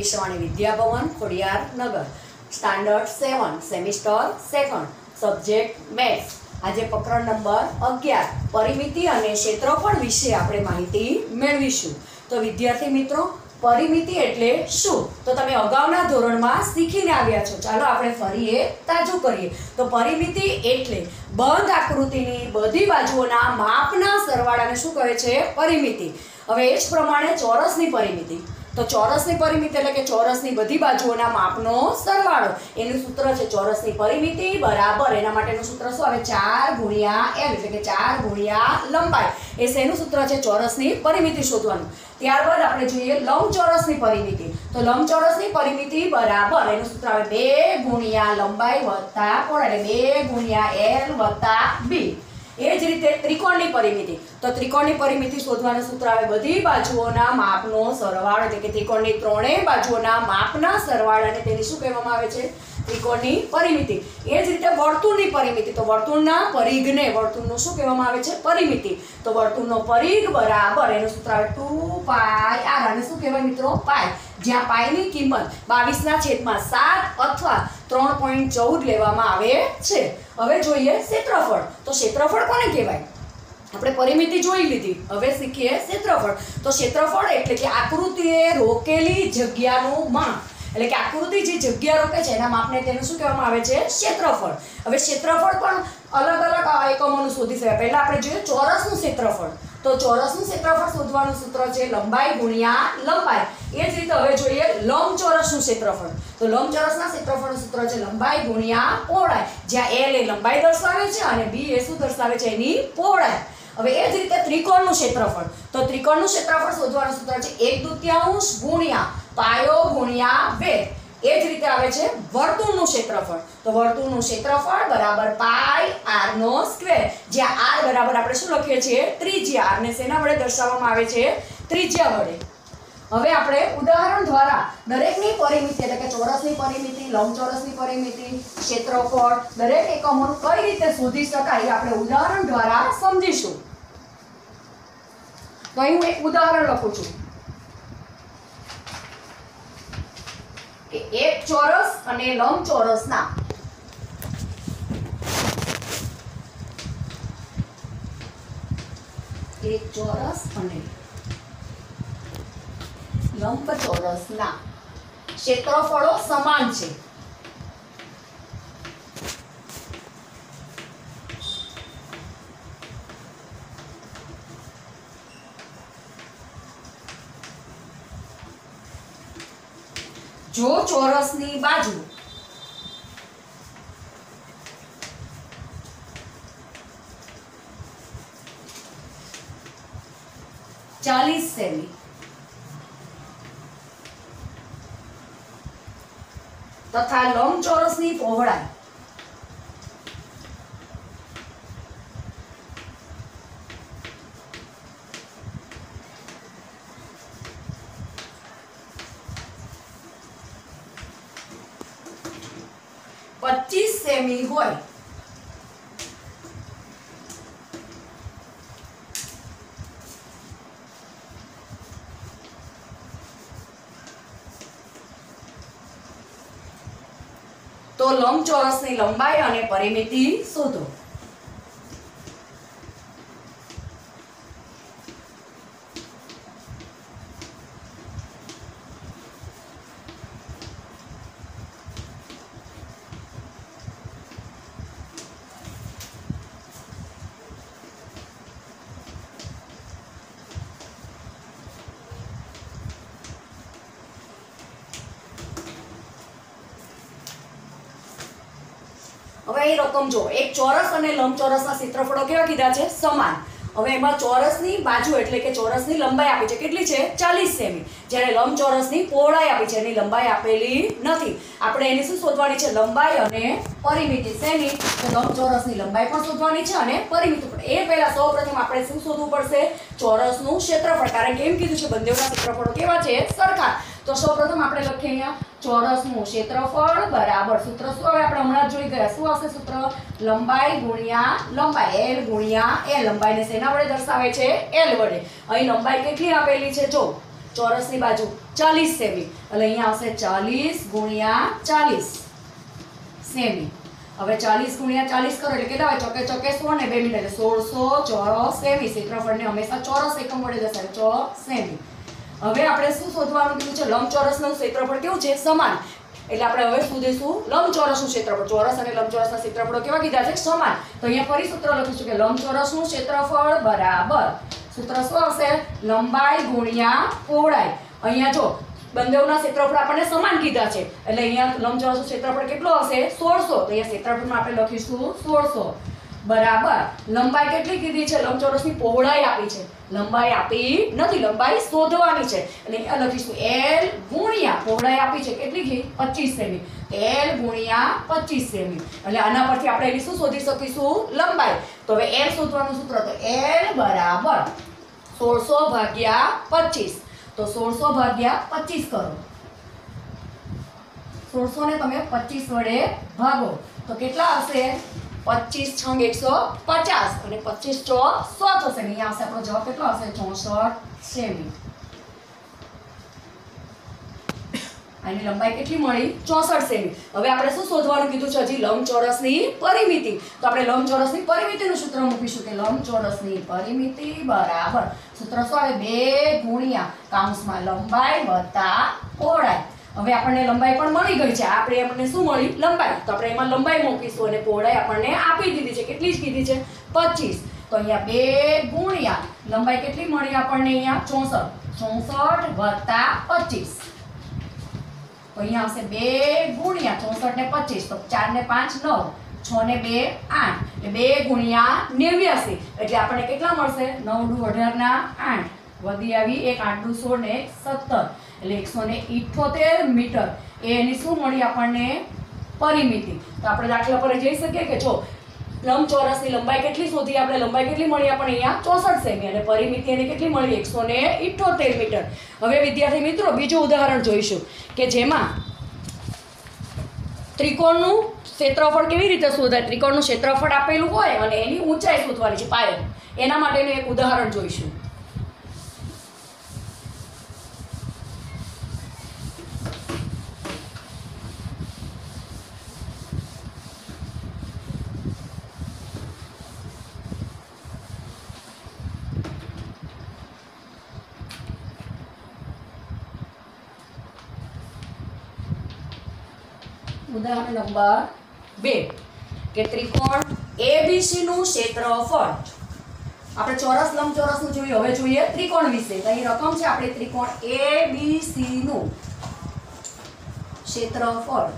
વિશ્વાણી Vidyabhavan Khodiyarnagar standard 7 semester 2 subject maths. આજે પ્રકરણ number 11 પરિમિતિ અને ક્ષેત્રફળ વિશે આપણે માહિતી મેળવીશું। તો વિદ્યાર્થી મિત્રો, પરિમિતિ એટલે શું તો તમે અગાઉના ધોરણમાં શીખીને આવ્યા છો। ચાલો આપણે ફરી એ તાજું કરીએ। તો પરિમિતિ એટલે બંધ આકૃતિની બધી બાજુઓના માપના સરવાળાને શું કહે છે? પરિમિતિ। હવે એ જ પ્રમાણે ચોરસની પરિમિતિ, તો ચોરસની પરિમિતિ એટલે કે ચોરસની બધી બાજુઓના માપનો સરવાળો। એનું સૂત્ર છે ચોરસની પરિમિતિ બરાબર, એના માટેનું સૂત્ર શું આવે? 4 ગુણ્યા l એટલે કે 4 ગુણ્યા લંબાઈ। એ શેનું સૂત્ર છે? ચોરસની પરિમિતિ શોધવાનું। ત્યારબાદ આપણે જોઈએ લંબચોરસની પરિમિતિ। તો લંબચોરસની પરિમિતિ બરાબર એનું સૂત્ર આવે 2 ગુણ્યા લંબાઈ વત્તા પહોળાઈ એટલે 2 ગુણ્યા l વત્તા b। એ જ રીતે ત્રિકોણની પરિમિતિ, તો ત્રિકોણની પરિમિતિ શોધવાનું સૂત્ર આવે બધી બાજુઓના માપનો સરવાળો એટલે કે ત્રિકોણની ત્રણેય બાજુઓના માપના સરવાળાને તેને શું કહેવામાં આવે છે? ત્રિકોણની પરિમિતિ। એ જ રીતે વર્તુળની પરિમિતિ, તો વર્તુળના પરિઘને વર્તુળનું શું કહેવામાં આવે છે? પરિમિતિ। તો વર્તુળનો પરિઘ બરાબર એનું સૂત્ર આવે 2πr અને શું કહેવાય મિત્રો? પાઈ, જ્યાં પાઈની કિંમત 22/7 અથવા 3.14 લેવામાં આવે છે। હવે જોઈએ ક્ષેત્રફળ। તો ક્ષેત્રફળ કોને કહેવાય? આપણે પરિમિતિ જોઈ લીધી, હવે શીખીએ ક્ષેત્રફળ। તો ક્ષેત્રફળ એટલે કે આકૃતિએ રોકેલી જગ્યાનું માપ, એટલે કે આકૃતિ જે જગ્યા રોકે છે એના માપને તેનું શું કહેવામાં આવે છે? ક્ષેત્રફળ। હવે ક્ષેત્રફળ પણ અલગ અલગ એકમોનું શોધી શકાય। પહેલા આપણે જોઈએ ચોરસનું ક્ષેત્રફળ। તો ચોરસનું ક્ષેત્રફળ શોધવાનું સૂત્ર છે લંબાઈ ગુણ્યા લંબાઈ। એ જ રીતે હવે જોઈએ લંબચોરસનું ક્ષેત્રફળ। તો લંબચોરસના ક્ષેત્રફળનું સૂત્ર છે લંબાઈ ગુણ્યા પહોળાઈ, જ્યાં l એ લંબાઈ દર્શાવે છે અને b એ શું દર્શાવે છે? એની પહોળાઈ। હવે એ જ રીતે ત્રિકોણનું ક્ષેત્રફળ। તો ત્રિકોણનું ક્ષેત્રફળ શોધવાનું સૂત્ર છે 1/2 ગુણ્યા પાયો ગુણ્યા વેગ। એ જ રીતે આવે છે વર્તુળનું ક્ષેત્રફળ। તો વર્તુળનું ક્ષેત્રફળ બરાબર પાઈ r નો સ્ક્વેર, જ્યાં r બરાબર આપણે શું લખીએ છીએ? ત્રિજ્યા। r ને શેના વડે દર્શાવવામાં આવે છે? ત્રિજ્યા વડે। હવે આપણે ઉદાહરણ દ્વારા દરેકની પરિમિતિ એટલે કે ચોરસની પરિમિતિ, લંબચોરસની પરિમિતિ, ક્ષેત્રફળ દરેક એકમોનું કઈ રીતે શોધી શકાય આપણે ઉદાહરણ દ્વારા સમજીશું। તો અહીં હું એક ઉદાહરણ લખું છું કે એક ચોરસ અને લંબચોરસના એક ચોરસ અને લંબચોરસના ક્ષેત્રફળો સમાન છે। જો ચોરસની બાજુ સેમી તથા લંબચોરસની પહોળાઈ 25 સેમી હોય તો લંબચોરસની લંબાઈ અને પરિમિતિ શોધો। હવે અહીં રકમ જો, એક ચોરસ અને લંબચોરસના ક્ષેત્રફળો કેવા કીધા છે? સમાન। હવે એમાં ચોરસની બાજુ એટલે કે ચોરસની લંબાઈ આપી છે, કેટલી છે? 40 સેમી, જ્યારે લંબચોરસની પહોળાઈ આપી છે, એની લંબાઈ આપેલી નથી। આપણે એની શું શોધવાની છે? લંબાઈ અને પરિમિતિ। શેની? તો લંબચોરસની લંબાઈ પણ શોધવાની છે અને પરિમિતિ પણ। એ પહેલા સૌપ્રથમ આપણે શું શોધવું પડશે? ચોરસનું ક્ષેત્રફળ, કારણ કે એમ કીધું છે બંનેના ક્ષેત્રફળો કેવા છે? સરખા। તો સૌપ્રથમ આપણે લખીએ અહીંયા ચોરસનું ક્ષેત્રફળ બરાબર સૂત્ર શું આવે? આપણે હમણાં જોઈ ગયા, શું આવશે સૂત્ર? લંબાઈ ગુણ્યા લંબાઈ, l ગુણ્યા l। લંબાઈને શેના વડે દર્શાવે છે? l વડે। અહીં લંબાઈ કેટલી આપેલી છે? જો ચોરસની બાજુ 40 સેમી એટલે અહીંયા આવશે 40 ગુણ્યા 40 સેમી। હવે 40 ગુણ્યા 40 કરો એટલે કેટલા હોય? ચોકે ચોકે 100 ને 2 મિનિટ એટલે 1600 ચોરસ સેમી। ક્ષેત્રફળને હંમેશા ચોરસ એકમ વડે દર્શાવે, સેમી। હવે આપણે શું શોધવાનું કીધું છે? લંબચોરસનું ક્ષેત્રફળ કેવું છે? સમાન। એટલે આપણે હવે શોધીશું લંબચોરસનું ક્ષેત્રફળ। ચોરસ અને લંબચોરસના ક્ષેત્રફળો કેવા કીધા છે? સમાન। તો અહીંયા ફરી સૂત્ર લખીશું કે લંબચોરસનું ક્ષેત્રફળ બરાબર સૂત્ર શું આવશે? લંબાઈ ગુણ્યા પહોળાઈ। અહીંયા જો બંનેના ક્ષેત્રફળ આપણને સમાન કીધા છે એટલે અહીંયા લંબચોરસનું ક્ષેત્રફળ કેટલું આવશે? 1600। તો અહીંયા ક્ષેત્રફળમાં આપણે લખીશું 1600 બરાબર લંબાઈ કેટલી કીધી છે? લંબચોરસની પહોળાઈ આપી છે, લંબાઈ આપી નથી, લંબાઈ શોધવાની છે એટલે અહીંયા લખીશું L ગુણ્યા પહોળાઈ આપી છે કેટલી છે? 25 સેમી। L ગુણ્યા 25 સેમી એટલે આના પરથી આપણે એની શું શોધી શકીશું? લંબાઈ। તો હવે L શોધવાનું સૂત્ર તો L બરાબર 1600 ભાગ્યા 25। તો 1600 ભાગ્યા 25 કરો, 1600 ને તમે 25 વડે ભાગો તો કેટલા આવશે? 25 છંગ 150 અને 25 ચોક 100 થશે। અહીંયા આવશે આપણો જવાબ કેટલો આવશે? 64 સેમી। આની લંબાઈ કેટલી મળી? 64 સેમી। હવે આપણે શું શોધવાનું કીધું છે? હજી લંબચોરસની પરિમિતિ। તો આપણે લંબચોરસની પરિમિતિનું સૂત્ર મૂકીશું કે લંબચોરસની પરિમિતિ બરાબર સૂત્ર શું આવે? 2 ગુણ્યા કૌંસમાં લંબાઈ વત્તા પહોળાઈ। હવે આપણને લંબાઈ પણ મળી ગઈ છે, આપણે એમને શું મળી? લંબાઈ। તો આપણે એમાં લંબાઈ મૂકીશું અને પહોળાઈ આપણને આપી દીધી છે, કેટલી જ કીધી છે? 25। તો અહીંયા 2 ગુણ્યા લંબાઈ કેટલી મળી આપણને? અહીંયા 64 વત્તા 25। તો અહીંયા આવશે 2 ગુણ્યા 64 ને 25 તો 4 ને 5 9 6 ને 2 8 એટલે 2 ગુણ્યા 89 એટલે આપણને કેટલા મળશે? 9 દુ 18 ના 8 વધી આવી 1 8 દુ 16 ને 17 એટલે 178 મીટર એની શું મળી આપણને? પરિમિતિ। તો આપણે દાખલા પર જઈ શકીએ કે જો લંબચોરસની લંબાઈ કેટલી શોધી આપણે? લંબાઈ કેટલી મળી આપણને? અહીંયા 64 સેમી અને પરિમિતિ એને કેટલી મળી? 178 મીટર। હવે વિદ્યાર્થી મિત્રો બીજું ઉદાહરણ જોઈશું કે જેમાં ત્રિકોણનું ક્ષેત્રફળ કેવી રીતે શોધાય? ત્રિકોણનું ક્ષેત્રફળ આપેલું હોય અને એની ઊંચાઈ શોધવાની છે, પાયો। એના માટેનું એક ઉદાહરણ જોઈશું। ઉદાહરણ નંબર 2 કે ત્રિકોણ ABC નું ક્ષેત્રફળ। આપણે ચોરસ લંબચોરસનું જોયું, હવે જોઈએ ત્રિકોણ વિશે। તો અહીં રકમ છે આપણે ત્રિકોણ ABC નું ક્ષેત્રફળ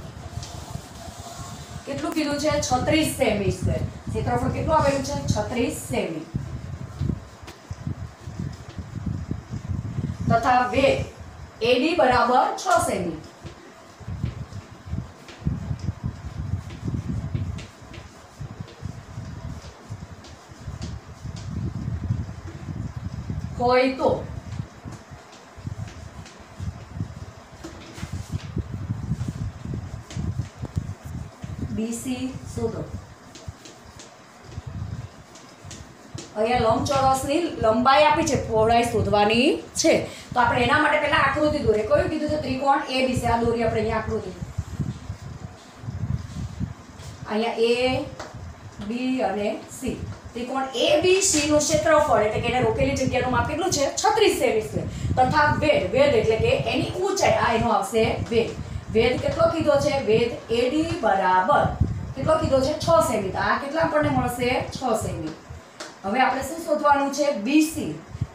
કેટલું કીધું છે? 36 સેમી સ્ક્વેર। ક્ષેત્રફળ કેટલું આવેલું છે? 36 સેમી તથા વેધ AD બરાબર 6 સેમી। હોય તો BC શોધો। અહીંયા લંબચોરસની લંબાઈ આપી છે, પહોળાઈ શોધવાની છે। તો આપણે એના માટે પહેલા આકૃતિ દોરે। કયું કીધું છે? ત્રિકોણ ABC। આ દોરી આપણે અહીંયા આકૃતિ, અહીંયા A B અને C। ત્રિકોણ ABC નું ક્ષેત્રફળ એટલે કે એને રોકેલી જગ્યાનું માપ કેટલું છે? 36 સેમી છે તથા વેધ એટલે કે એની ઊંચાઈ, આ એનો આવશે વેધ કેટલો કીધો છે? વેધ AD બરાબર કેટલો કીધો છે? 6 સેમી। તો આ કેટલા આપણને મળશે? 6 સેમી। હવે આપણે શું શોધવાનું છે?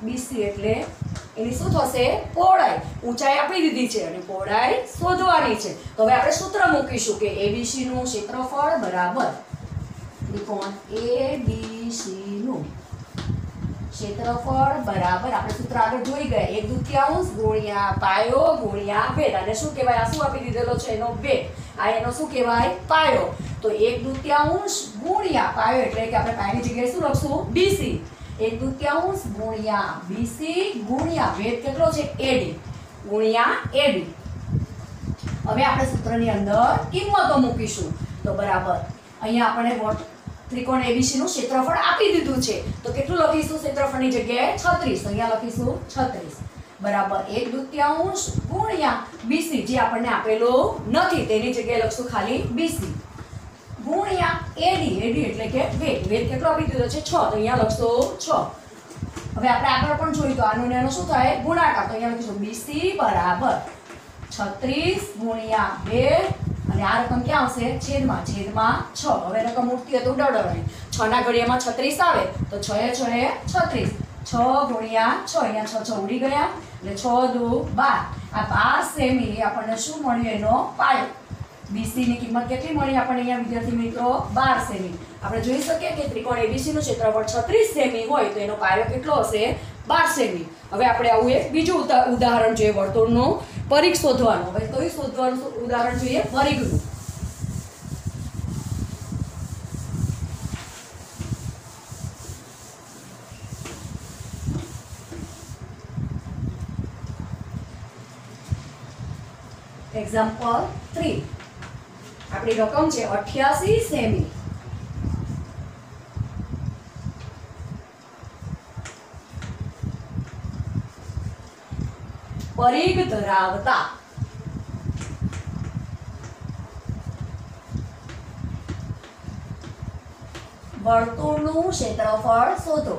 BC એટલે એની શું થશે? પહોળાઈ। ઊંચાઈ આપી દીધી છે અને પહોળાઈ શોધવાની છે। તો હવે આપણે સૂત્ર મૂકીશું કે ABC નું ક્ષેત્રફળ બરાબર ત્રિકોણ ABC નું ક્ષેત્રફળ બરાબર આપણે સૂત્ર આગળ જોઈ ગયા 1/2 ગુણ્યા પાયો ગુણ્યા વેધ। અને શું કહેવાય? આ શું આપી દીધેલો છે? એનો વેધ। આ એનો શું કહેવાય? પાયો। તો 1/2 ગુણ્યા પાયો એટલે કે આપણે પાયાની જગ્યાએ શું લખશું? BC। 1/2 ગુણ્યા BC ગુણ્યા વેધ કેટલો છે? AD ગુણ્યા AD। હવે આપણે સૂત્રની અંદર કિંમતો મૂકીશું તો બરાબર અહીંયા આપણે ત્રિકોણ ABC નું ક્ષેત્રફળ આપી દીધું છે તો કેટલું લખીશું? ક્ષેત્રફળની જગ્યાએ 36, અહીંયા લખીશું 36 બરાબર 1/2 ગુણ્યા BC જે આપણને આપેલું નથી તેની જગ્યાએ લખશું ખાલી BC ગુણ્યા AD એટલે કે વેટ કેટલો આપી દીધો છે 6 તો અહીંયા લખશું 6. હવે આપણે આગળ પણ જોયું તો આનો ને આનો શું થાય ગુણાકાર તો અહીંયા લખીશું BC બરાબર 36 ગુણ્યા 2 અને આ રકમ ક્યાં આવશે છેદમાં 6. હવે રકમ ઉડતી હોય તો ઉડાડવાની 6 ના ઘડિયામાં 36 આવે તો 6 એ 6 એ 36 6 ગુણ્યા 6 અહીંયા 6 ઉડી ગયા એટલે 6 દુ 12 આ 12 સેમી આપણને શું મળ્યું એનો પાયો BC ની કિંમત કેટલી મળી આપણને અહીંયા વિદ્યાર્થી મિત્રો 12 સેમી. આપણે જોઈ શકીએ કે ત્રિકોણ ABC નું ક્ષેત્રફળ 36 સેમી હોય તો એનો પાયો કેટલો હશે 12 સેમી. હવે આપણે આવું એક બીજું ઉદાહરણ જોઈએ વર્તુળનું પરિઘ શોધવાનું. હવે કયું શોધવાનું ઉદાહરણ જોઈએ પરિઘનું. એક્ઝામ્પલ 3 આપણી રકમ છે 88 સેમી. પરિઘ ધરાવતા વર્તુળનું ક્ષેત્રફળ શોધો.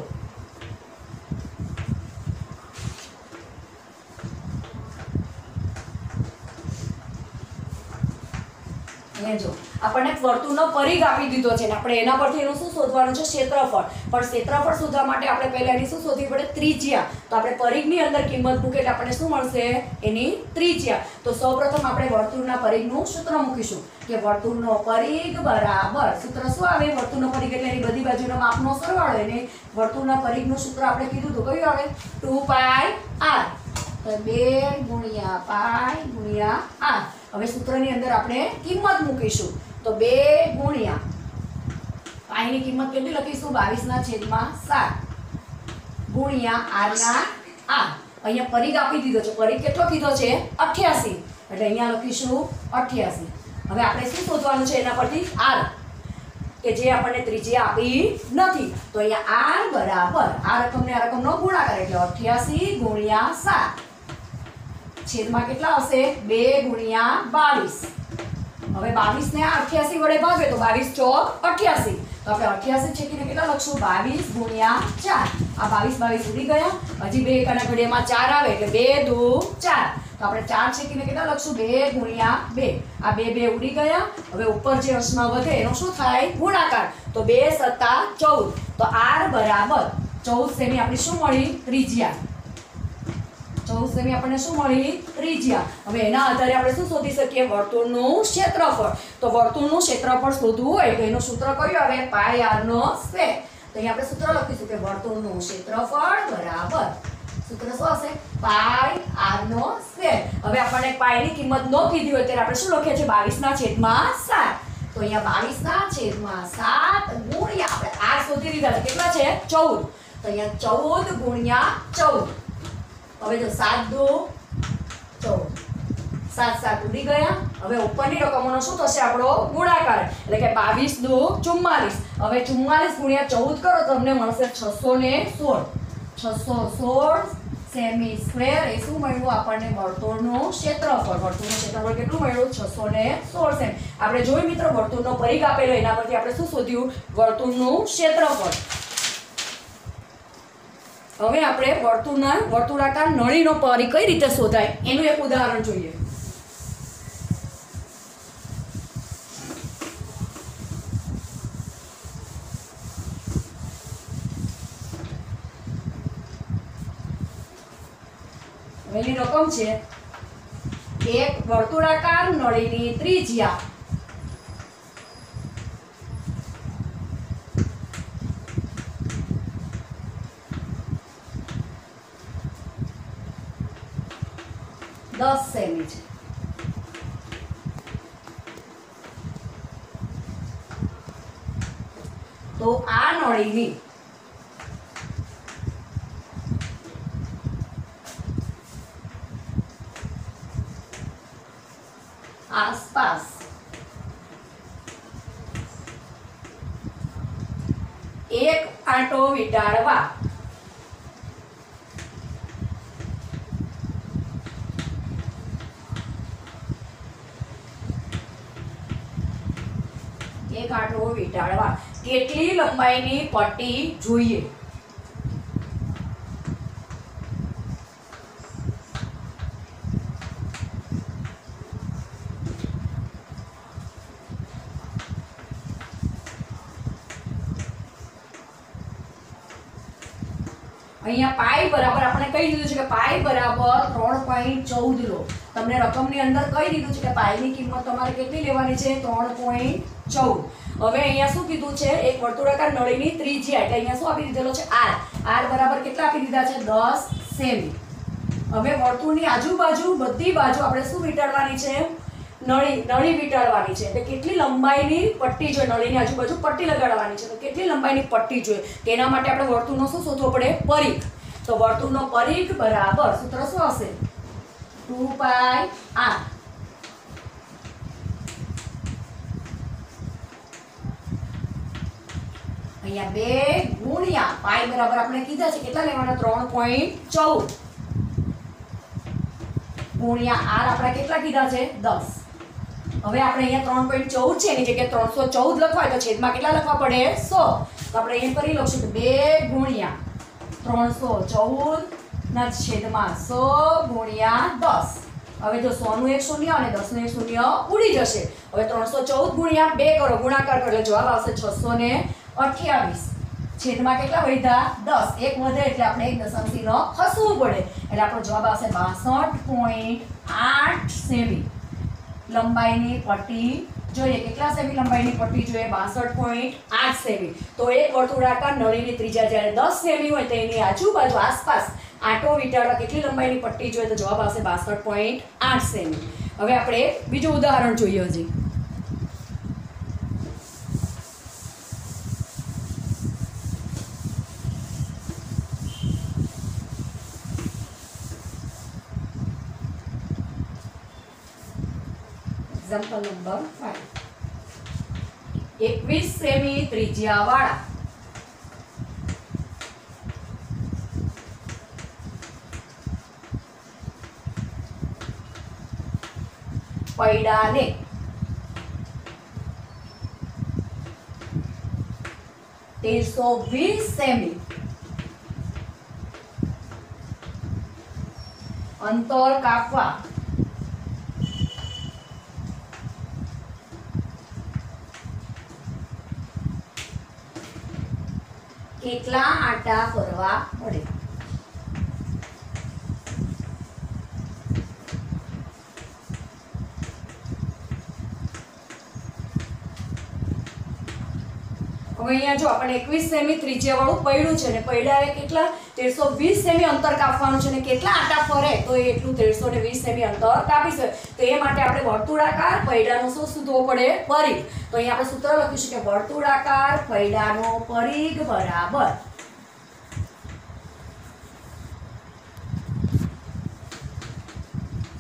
જો આપણને વર્તુળનો પરિઘ આપી દીધો છે ને આપણે એના પરથી એનું શું શોધવાનું છે ક્ષેત્રફળ. પણ ક્ષેત્રફળ શોધવા માટે આપણે પહેલા એની શું શોધવી પડે ત્રિજ્યા. તો આપણે પરિઘની અંદર કિંમત મૂકીએ એટલે આપણને શું મળશે એની ત્રિજ્યા. તો સૌપ્રથમ આપણે વર્તુળના પરિઘનું સૂત્ર મૂકીશું કે વર્તુળનો પરિઘ બરાબર સૂત્ર શું આવે વર્તુળનો પરિઘ એટલે એની બધી બાજુના માપનો સરવાળો. એને વર્તુળના પરિઘનું સૂત્ર આપણે કીધું તો કયું આવે 2πr તો 2 ગુણ્યા પાઈ ગુણ્યા r. હવે સૂત્રની અંદર આપણે કિંમત મૂકીશું તો 2 ગુણ્યા પાઈની કિંમત કેટલી લખીશું 22/7 ગુણ્યા r ના r. અહીંયા પરિઘ આપી દીધો છે પરિઘ કેટલો કીધો છે 88 એટલે અહીંયા લખીશું 88. હવે આપણે શું શોધવાનું છે એના પરથી r કે જે આપણને ત્રિજ્યા આપી નથી. તો અહીંયા r બરાબર આ રકમને આ રકમનો ગુણાકાર એટલે 88 ગુણ્યા 7 છેદમાં કેટલા આવશે 2 ગુણ્યા 22. હવે 22 ને 88 વડે ભાગે તો 22 ચોક 88 તો આપણે 88 છેકીને કેટલા લખશું 22 ગુણ્યા 4. આ 22 ઉડી ગયા હજી બે એકાના ઘડિયામાં 4 આવે એટલે 2 દુ 4 તો આપણે 4 છેકીને કેટલા લખશું 2 ગુણ્યા 2. આ 2 ઉડી ગયા. હવે ઉપર જે અંશમાં વધે એનો શું થાય ગુણાકાર તો 2 × 14 તો r બરાબર 14 સેમી આપણી શું મળી ત્રિજ્યા. 14 સેમી આપણને શું મળી ત્રિજ્યા. હવે એના આધારે આપણે શું શોધી શકીએ વર્તુળનું ક્ષેત્રફળ. તો વર્તુળનું ક્ષેત્રફળ શોધવું હોય તો એનું સૂત્ર કયું આવે પાઈ r નો સ્ક્વેર. તો અહીંયા આપણે સૂત્ર લખીશું કે વર્તુળનું ક્ષેત્રફળ બરાબર સૂત્ર શું હશે પાઈ r નો સ્ક્વેર. હવે આપણને પાઈની કિંમત ન કીધી હોય ત્યારે આપણે શું લખીએ છીએ 22/7. તો અહીંયા 22/7 ગુણ્યા આપણે r શોધી લીધા છે કેટલા છે 14 તો અહીંયા 14 ગુણ્યા 14. હવે જો 7 દુ 14 7 ઉડી ગયા. હવે ઉપરની રકમોનો શું થશે આપણો ગુણાકાર એટલે કે 22 દુ 44. હવે 44 ગુણ્યા 14 કરો તો તમને મળશે 616 સેમી સ્ક્વેર. એ શું મળ્યું આપણને વર્તુળનું ક્ષેત્રફળ. વર્તુળનું ક્ષેત્રફળ કેટલું મળ્યું 616 સેમી. આપણે જોઈ મિત્રો વર્તુળનો પરિઘ આપેલો એના પરથી આપણે શું શોધ્યું વર્તુળનું ક્ષેત્રફળ. હવે આપણે વર્તુળાકાર નળીનો પરિઘ કઈ રીતે શોધાય એનું એક ઉદાહરણ જોઈએ. એની રકમ છે એક વર્તુળાકાર નળીની ત્રિજ્યા 10 સેમી છે. તો આ નળીની આસપાસ એક આંટો વીંટાળવા એક આંટો વીંટાળવા કેટલી લંબાઈની પટ્ટી જોઈએ? અહીંયા પાઈ બરાબર આપણે કહી દીધું છે કે પાઈ બરાબર 3.14 લો. તમને રકમની અંદર કહી દીધું છે કે પાઈની કિંમત તમારે કેટલી લેવાની છે? 3.14. હવે અહીંયા શું કીધું છે? એક વર્તુળાકાર નળીની ત્રિજ્યા એટલે અહીંયા શું આપી દીધેલો છે? r. r બરાબર કેટલા આપી દીધા છે? 10 સેમી. હવે વર્તુળની આજુબાજુ બધી બાજુ આપણે શું વીંટાળવાની છે? નળી વીંટાળવાની છે. એટલે કેટલી લંબાઈની પટ્ટી જોઈએ? નળીની આજુબાજુ પટ્ટી લગાડવાની છે. તો કેટલી લંબાઈની પટ્ટી જોઈએ? તેના માટે આપણે વર્તુળનો શું શોધવો પડે? પરિઘ. તો વર્તુળનો પરિઘ બરાબર સૂત્ર શું હશે? 2πr. અહીંયા 2 ગુણ્યા પાઈ બરાબર આપણે કીધા છે કેટલા લેવાના? 3.14 ગુણ્યા r આપણે કેટલા કીધા છે? 10. હવે આપણે અહીંયા 3.14 છે એની જગ્યાએ 314 લખવાય તો છેદમાં કેટલા લખવા પડે? 100. તો આપણે અહીંયા કરી લખશું કે 2 ગુણ્યા 314 ના છેદમાં 100 ગુણ્યા 10. હવે જો 100 નું એક શૂન્ય અને 10 નું એક શૂન્ય ઉડી જશે. હવે 314 ગુણ્યા 2 કરો, ગુણાકાર કરો એટલે જવાબ આવશે 628. છેદમાં કેટલા વધ્યા? 10. એક વધે એટલે આપણે એક દશાંશ ચિહ્ન ખસવું પડે એટલે આપણો જવાબ આવશે 62.8 સેમી લંબાઈની પટ્ટી જોઈએ. કેટલા સેમી લંબાઈની પટ્ટી જોઈએ? 62.8 સેમી. તો એક વર્તુળાકાર નળીની ત્રિજ્યા જ્યારે 10 સેમી હોય તો એની આજુબાજુ આસપાસ આંટો વીંટાળવા કેટલી લંબાઈની પટ્ટી જોઈએ? તો જવાબ આવશે 62.8 સેમી. હવે આપણે બીજું ઉદાહરણ જોઈએ. હજી એક્ઝામ્પલ નંબર 5. 21 સેમી ત્રિજ્યાવાળા પૈડાને (1320 સેમી) અંતર કાપવા કેટલા આંટા ફરવા પડે? હવે અહીંયા જો આપણે 21 સેમી ત્રિજ્યા વાળું પૈડું છે ને પૈડાએ કેટલા 1320 સેમી અંતર કાપવાનું છે ને કેટલા આંટા ફરે તો એ એટલું 1320 સેમી અંતર કાપી શકે. તો એ માટે આપણે વર્તુળાકાર પૈડાનો શું શોધવો પડે? પરિઘ. તો અહીંયા આપણે સૂત્ર લખીશું કે વર્તુળાકાર પૈડાનો પરિઘ બરાબર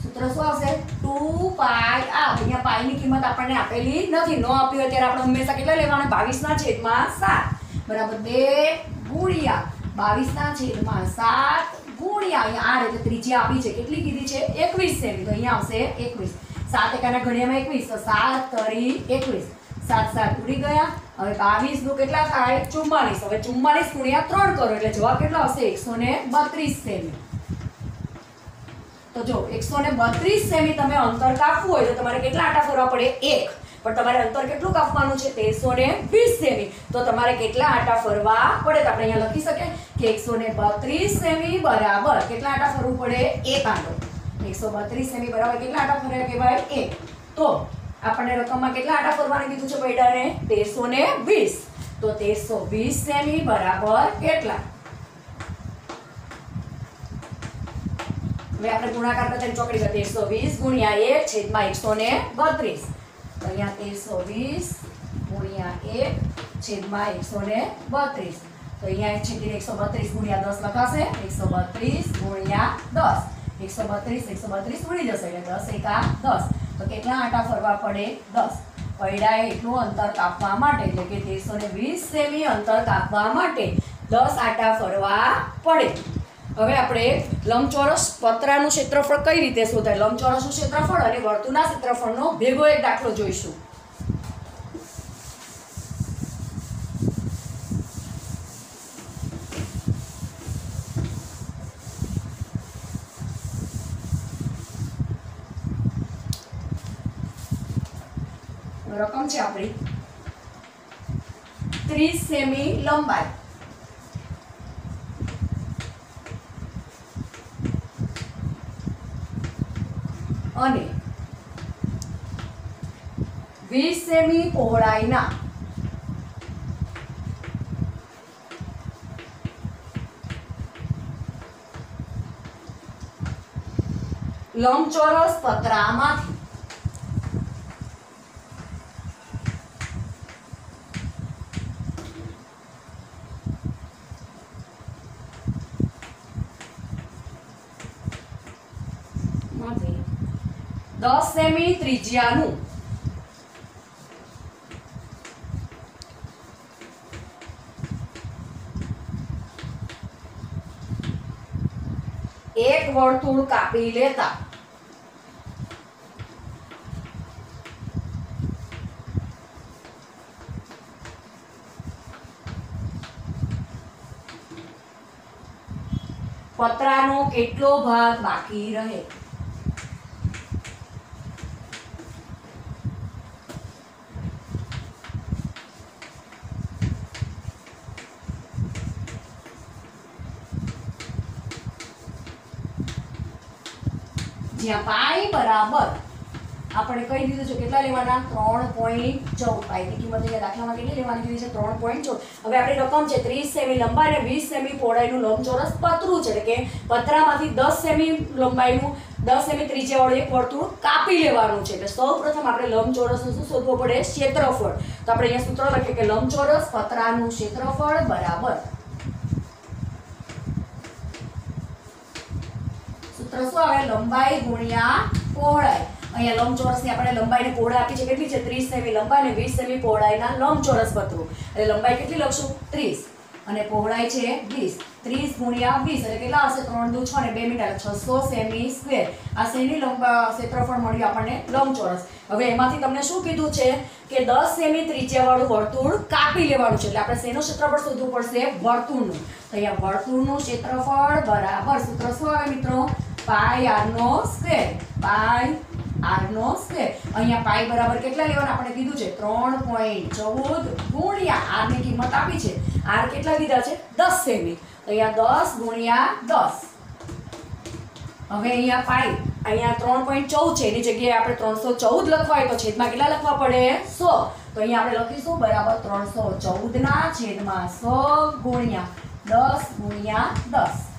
સૂત્ર શું આવશે? 2πr. અહીંયા પાઈની કિંમત આપણને આપેલી નથી. ન આપી હોય ત્યારે આપણે હંમેશા કેટલા લેવાના? 22 ના છેદમાં 7 બરાબર 2 ગુણ્યા 22 ના છેદમાં 7 ગુણ્યા અહીંયા r એટલે ત્રિજ્યા આપી છે કેટલી કીધી છે? 21 સેમી. તો અહીંયા આવશે 21. 7 એકાના ઘડિયામાં 21 તો 7 તરી 21. 7 7 ઉડી ગયા. હવે 22 નું કેટલા થાય? 44. હવે 44 ગુણ્યા 3 કરો એટલે જવાબ કેટલો આવશે? 132 સેમી. તો જો 132 સેમી તમે અંતર કાપવું હોય તો તમારે કેટલા આંટા ફરવા પડે? 1. પણ તમારે અંતર કેટલું કાપવાનું છે? 1320 સેમી. તો તમારે કેટલા આંટા ફરવા પડે? તો આપણે અહીંયા લખી શકીએ કે 132 સેમી બરાબર કેટલા આંટા ફરવું પડે? 1 આંટો. 132 સેમી બરાબર કેટલા આંટા ફર્યા કહેવાય? 1. તો આપણને રકમમાં કેટલા આંટા ફરવાનું કીધું છે પૈડાને? 1320. તો 1320 સેમી બરાબર કેટલા? હવે આપણે ગુણાકાર કરતા ચોકડી કરીએ. 1320 ગુણ્યા 1 છેદમાં 132. તો અહીંયા 1320 ગુણ્યા 1 છેદમાં 132. તો અહીંયા છેદીને 132 ગુણ્યા 10 લખાશે. 132 ગુણ્યા 10. 132 ઉડી જશે એટલે 10 એકા 10. તો કેટલા આંટા ફરવા પડે? 10. પૈડાએ એટલું અંતર કાપવા માટે એટલે કે 1320 સેમી અંતર કાપવા માટે 10 આંટા ફરવા પડે. હવે આપણે લંબચોરસ પતરાનું ક્ષેત્રફળ કઈ રીતે શોધાય? લંબચોરસનું ક્ષેત્રફળ અને વર્તુળના ક્ષેત્રફળનો ભેગો એક દાખલો જોઈશું. રકમ છે આપણી 30 સેમી લંબાઈ અને 20 સેમી પહોળાઈના લંબચોરસ પતરામાંથી માંથી 10 સેમી ત્રિજ્યાનું એક વર્તુળ કાપી લેતા પતરાનો કેટલો ભાગ બાકી રહે? જ્યાં પાઈ બરાબર આપણે કહી દીધું છે કેટલા લેવાના 3.14 પાઈની કિંમત અહીંયા દાખલામાં કેટલી લેવાની કીધી છે 3.14. હવે આપણી રકમ છે 30 સેમી લંબાઈ અને 20 સેમી પહોળાઈનું લંબચોરસ પતરું છે એટલે કે પતરામાંથી 10 સેમી લંબાઈનું 10 સેમી ત્રિજ્યાવાળું એક વર્તુળ કાપી લેવાનું છે. એટલે સૌપ્રથમ આપણે લંબચોરસનું શું શોધવું પડે? ક્ષેત્રફળ. તો આપણે અહીંયા સૂત્ર લખીએ કે લંબચોરસ પતરાનું ક્ષેત્રફળ બરાબર સૂત્ર શું આવે? લંબાઈ ગુણ્યા પહોળાઈ. અહીંયા લંબચોરસની આપણે લંબાઈને પહોળાઈ આપી છે કેટલી છે? 30 સેમી લંબાઈ અને 20 સેમી પહોળાઈના લંબચોરસ પતરું. એટલે લંબાઈ કેટલી લખશું? 30 અને પહોળાઈ છે 20. 30 ગુણ્યા 20 એટલે કેટલા હશે? 3 દુ 6 અને 2 મીટર 600 સેમી સ્ક્વેર. આ શેની ક્ષેત્રફળ મળ્યું આપણને? લંબચોરસ. હવે એમાંથી તમને શું કીધું છે કે 10 સેમી ત્રિજ્યાવાળું વર્તુળ કાપી લેવાનું છે. એટલે આપણે શેનું ક્ષેત્રફળ શોધવું પડશે? વર્તુળનું. તો અહીંયા વર્તુળનું ક્ષેત્રફળ બરાબર સૂત્ર શું આવે મિત્રો? પાઈ r નો સ્ક્વેર. પાઈ r નો સ્ક્વેર. અહીંયા પાઈ બરાબર કેટલા લેવાના આપણે કીધું છે? 3.14 ગુણ્યા r ની કિંમત આપી છે. r કેટલા કીધા છે? 10 સેમી. તો અહીંયા 10 ગુણ્યા 10. હવે અહીંયા પાઈ અહીંયા 3.14 છે એની જગ્યાએ આપણે 314 લખવા હોય તો છેદમાં કેટલા લખવા પડે? 100. તો અહીંયા આપણે લખીશું બરાબર 314 ના છેદમાં 100 ગુણ્યા 10 ગુણ્યા 10.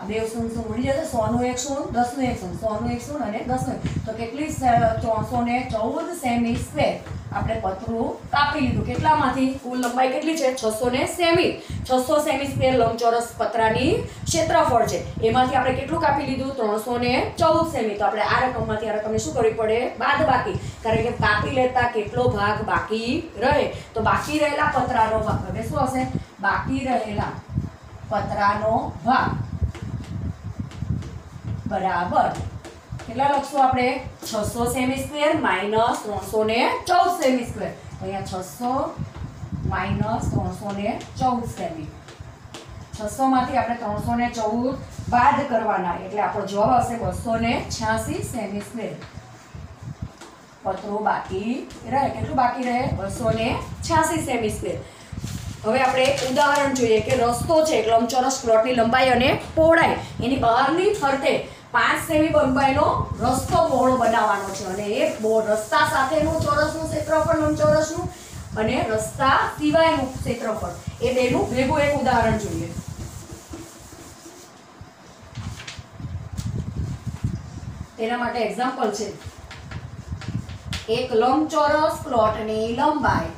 આ બે શૂન્ય શૂન્ય ઉડી જશે. 100 નું એક શૂન્ય, 10 નું એક શૂન્ય, 100 નું એક શૂન્ય અને 10 નું. તો કેટલી 314 સેમી સ્ક્વેર આપણે પતરું કાપી લીધું. કેટલામાંથી? કુલ લંબાઈ કેટલી છે? 600 સેમી. 600 સેમી સ્ક્વેર લંબચોરસ પતરાની ક્ષેત્રફળ છે. એમાંથી આપણે કેટલું કાપી લીધું? 314 સેમી. તો આપણે આ રકમમાંથી આ રકમને શું કરવી પડે? બાદબાકી. કારણ કે કાપી લેતા કેટલો ભાગ બાકી રહે? તો બાકી રહેલા પતરાનો ભાગ. હવે શું હશે? બાકી રહેલા પતરાનો ભાગ બરાબર કેટલા લખશું આપણે? 600 semi square minus 314 semi square. તો અહીંયા 600 માઈનસ 314 સેમી. 600 માંથી આપણે 314 બાદ કરવાના એટલે આપણો જવાબ આવશે 286 સેમી સ્ક્વેર. પતરું બાકી રહે. કેટલું બાકી રહે? 286 સેમી સ્ક્વેર. હવે આપણે ઉદાહરણ જોઈએ કે રસ્તો છે લંબચોરસ પ્લોટની લંબાઈ અને પહોળાઈ એની બહારની ફરતે 5 સેમી લંબાઈનો રસ્તો પહોળો બનાવવાનો છે અને એ રસ્તા સાથેનું ચોરસનું ક્ષેત્રફળ લંબચોરસનું અને રસ્તા સિવાયનું ક્ષેત્રફળ એ બેનું ભેગું એક ઉદાહરણ જોઈએ. તેના માટે એક્ઝામ્પલ છે એક લંબચોરસ પ્લોટની લંબાઈ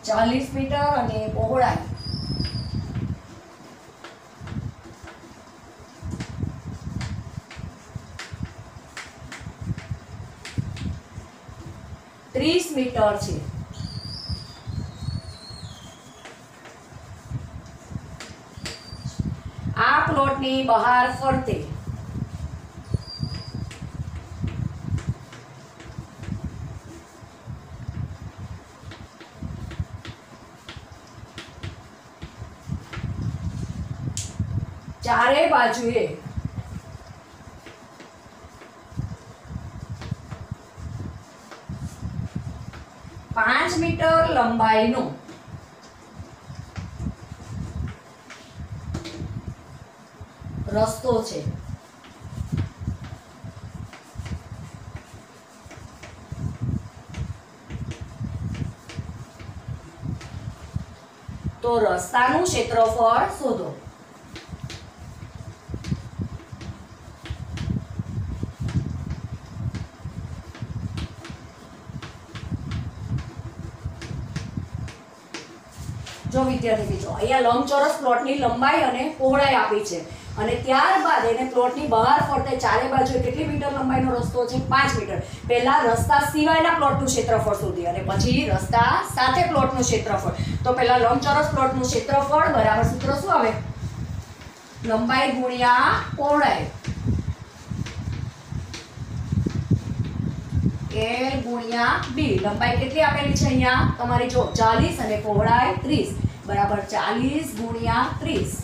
40 મીટર અને પહોળાઈ 30 મીટર છે. આ પ્લોટની બહાર ફરતે ચારે બાજુએ 5 મીટર લંબાઈનો રસ્તો છે. તો રસ્તાનું ક્ષેત્રફળ શોધો. જો વિદ્યાર્થી મિત્રો, અહીંયા લંબચોરસ પ્લોટની લંબાઈ અને પહોળાઈ આપી છે અને ત્યારબાદ એને પ્લોટની બહાર ફરતે ચારે બાજુ કેટલી મીટર લંબાઈનો રસ્તો છે? 5 મીટર. પહેલા રસ્તા સિવાયના પ્લોટનું ક્ષેત્રફળ શોધી અને પછી રસ્તા સાથે પ્લોટનું ક્ષેત્રફળ. તો પહેલા લંબચોરસ પ્લોટનું ક્ષેત્રફળ બરાબર સૂત્ર શું આવે? લંબાઈ ગુણ્યા પહોળાઈ. L ગુણ્યા B. લંબાઈ કેટલી આપેલી છે અહીંયા તમારી? જો 40 અને પહોળાઈ 30 બરાબર 40 ગુણ્યા 30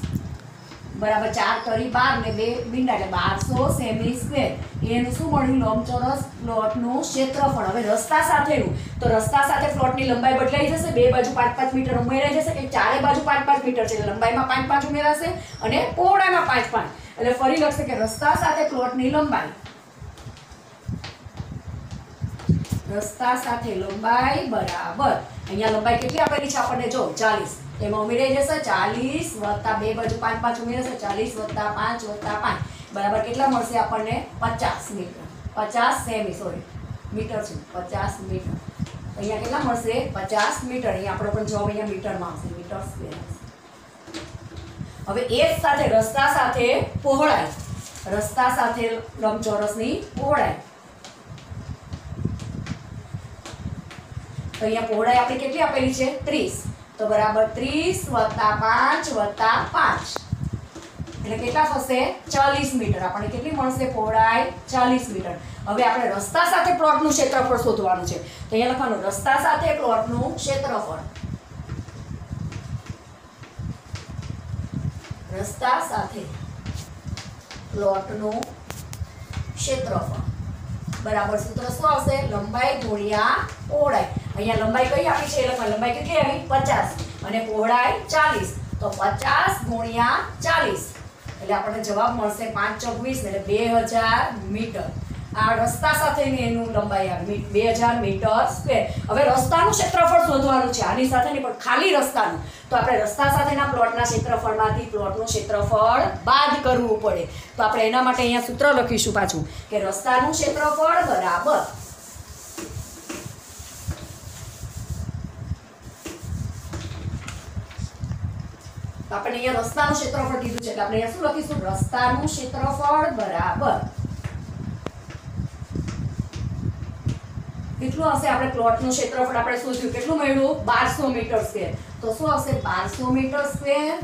બરાબર 4 તરી 12 ને 2 મીંડા એટલે 1200 સેમી સ્ક્વેર. એનું શું મળ્યું? લંબચોરસ પ્લોટનું ક્ષેત્રફળ. હવે રસ્તા સાથેનું, તો રસ્તા સાથે પ્લોટની લંબાઈ બદલાઈ જશે. બે બાજુ 5-5 મીટર ઉમેરાઈ જશે કે ચારે બાજુ 5-5 મીટર છે એટલે લંબાઈમાં 5-5 ઉમેરાશે અને પહોળાઈમાં 5-5. એટલે ફરી લખશે કે રસ્તા સાથે પ્લોટની લંબાઈ, રસ્તા સાથે લંબાઈ બરાબર અહીંયા લંબાઈ કેટલી આપેલી છે આપણને? જો 40. એમાં ઉમેરાઈ જશે 40 વત્તા બે બાજુ 5-5 ઉમેરાશે 40 વત્તા 5 વત્તા 5 બરાબર કેટલા મળશે આપણને? 50 મીટર. 50 સેમી સોરી મીટર છે 50 મીટર. અહીંયા કેટલા મળશે? 50 મીટર. અહીંયા આપણો પણ જવાબ અહીંયા મીટરમાં આવશે, મીટર સ્ક્વેર. હવે એક સાથે રસ્તા સાથે પહોળાઈ, રસ્તા સાથે લંબચોરસની પહોળાઈ. તો અહીંયા પહોળાઈ આપણી કેટલી આપેલી છે? 30. તો બરાબર 30 વત્તા 5 વત્તા 5 એટલે કેટલા થશે? 40 મીટર. આપણને કેટલી મળશે પહોળાઈ? 40 મીટર. હવે આપણે રસ્તા સાથે પ્લોટનું ક્ષેત્રફળ શોધવાનું છે. તો અહીંયા લખવાનું રસ્તા સાથે પ્લોટનું ક્ષેત્રફળ. રસ્તા સાથે પ્લોટનું ક્ષેત્રફળ બરાબર સૂત્ર શું આવશે? લંબાઈ ગુણ્યા પહોળાઈ. અહીંયા લંબાઈ કઈ આપી છે? લંબાઈ કેટલી આવી? 50 અને પહોળાઈ 40. તો 50 ગુણ્યા 40 એટલે આપણને જવાબ મળશે 5 × 20 એટલે 2000 મીટર. આ રસ્તા સાથેની એનું લંબાઈ આવી 2000 મીટર સ્ક્વેર. હવે રસ્તાનું ક્ષેત્રફળ શોધવાનું છે, આની સાથે નહીં પણ ખાલી રસ્તાનું. તો આપણે રસ્તા સાથેના પ્લોટના ક્ષેત્રફળમાંથી પ્લોટનું ક્ષેત્રફળ બાદ કરવું પડે. તો આપણે એના માટે અહીંયા સૂત્ર લખીશું પાછું કે રસ્તાનું ક્ષેત્રફળ બરાબર આપણે અહીંયા રસ્તાનું ક્ષેત્રફળ કીધું છે એટલે આપણે અહીંયા શું લખીશું? રસ્તાનું ક્ષેત્રફળ બરાબર કેટલું હશે? આપણે પ્લોટનું ક્ષેત્રફળ આપણે શોધ્યું, કેટલું મળ્યું? 1200 મીટર સ્ક્વેર. તો શું હશે? 1200 મીટર સ્ક્વેર.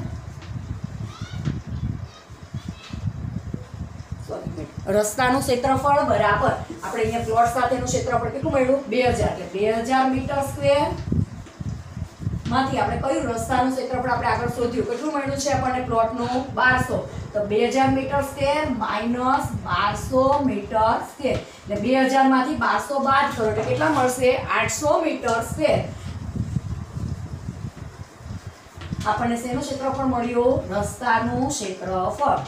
રસ્તાનું ક્ષેત્રફળ બરાબર આપણે અહીંયા પ્લોટ સાથેનું ક્ષેત્રફળ કેટલું મળ્યું? 2000 એટલે 2000 મીટર સ્ક્વેર માંથી આપણે કયું રસ્તાનું ક્ષેત્રફળ આપણે આગળ શોધ્યું, કેટલું મળ્યું છે આપણને? પ્લોટનું 1200. તો 2000 metre square minus 1200 metre square એટલે 2000 માંથી 1200 બાદ કરો એટલે કેટલા મળશે? 800 મીટર સ્ક્વેર. આપણને શેનું ક્ષેત્રફળ મળ્યું? રસ્તાનું ક્ષેત્રફળ.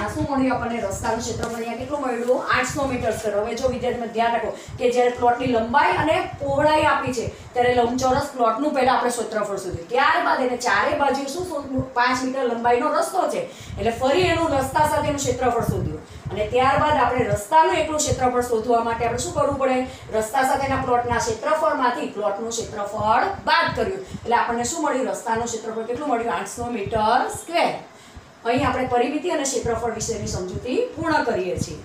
આ શું મળ્યું આપણને? રસ્તાનું ક્ષેત્રફળ અહીંયા કેટલું મળ્યું? 800 મીટર સ્ક્વેર. હવે જો વિદ્યાર્થીઓ ધ્યાન રાખો કે જ્યારે પ્લોટની લંબાઈ અને પહોળાઈ આપી છે ત્યારે લંબચોરસ પ્લોટનું પહેલા આપણે ક્ષેત્રફળ શોધ્યું, ત્યારબાદ એને ચારે બાજુ શું શોધ્યું? 5 મીટર લંબાઈનો રસ્તો છે એટલે ફરી એનું રસ્તા સાથેનું ક્ષેત્રફળ શોધ્યું અને ત્યારબાદ આપણે રસ્તાનું એકલું ક્ષેત્રફળ શોધવા માટે આપણે શું કરવું પડે? રસ્તા સાથેના પ્લોટના ક્ષેત્રફળમાંથી પ્લોટનું ક્ષેત્રફળ બાદ કર્યું એટલે આપણને શું મળ્યું? રસ્તાનું ક્ષેત્રફળ કેટલું મળ્યું? 800 મીટર સ્ક્વેર. અહીં આપણે પરિમિતિ અને ક્ષેત્રફળ વિશેની સમજૂતી પૂર્ણ કરીએ છીએ.